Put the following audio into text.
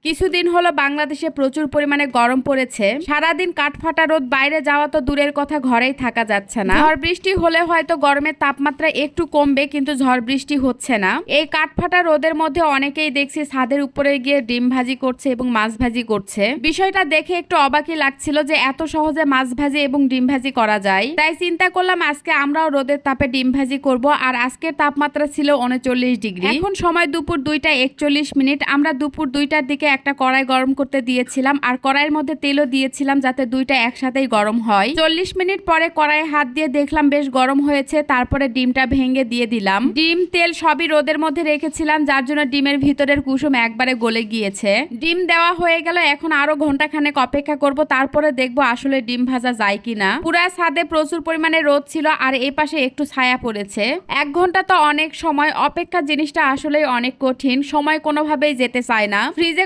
কিছুদিন হলো বাংলাদেশে প্রচুর পরিমাণে গরম পড়েছে। সারাদিন কাঠফাটা রোদ, বাইরে যাওয়া তো দূরের কথা, ঘরেই থাকা যাচ্ছে না। ঝড় বৃষ্টি হলে হয়তো গরমের তাপমাত্রা একটু কমবে, কিন্তু ঝড় বৃষ্টি হচ্ছে না। এই কাঠফাটা রোদের মধ্যে অনেকেই দেখছি ছাদের উপরে গিয়ে ডিম ভাজি করছে এবং মাছ ভাজি করছে। বিষয়টা দেখে একটু অবাকই লাগছিল যে এত সহজে মাছ ভাজি এবং ডিম ভাজি করা যায়। তাই চিন্তা করলাম আজকে আমরাও রোদের তাপে ডিম ভাজি করব। আর আজকের তাপমাত্রা ছিল 39 ডিগ্রি। এখন সময় দুপুর 2টা 41 মিনিট। আমরা দুপুর 2টার দিকে একটা কড়াই গরম করতে দিয়েছিলাম, আর কড়াইয়ের মধ্যে তেলও দিয়েছিলাম যাতে দুইটা একসাথেই গরম হয়। 40 মিনিট পরে কড়াইয়ে হাত দিয়ে দেখলাম বেশ গরম হয়েছে। তারপরে ডিমটা ভেঙে দিয়ে দিলাম। ডিম তেল সবই রোদের মধ্যে রেখেছিলাম, যার জন্য ডিমের ভিতরের কুসুম একবারে গলে গিয়েছে। ডিম দেওয়া হয়ে গেল, এখন আরো ঘন্টাখানেক অপেক্ষা করব, তারপরে দেখবো আসলে ডিম ভাজা যায় কিনা। পুরা ছাদে প্রচুর পরিমাণে রোদ ছিল, আর এই পাশে একটু ছায়া পড়েছে। 1 ঘন্টা তো অনেক সময়। অপেক্ষা জিনিসটা আসলে অনেক কঠিন, সময় কোনোভাবেই যেতে চায় না। ফ্রিজে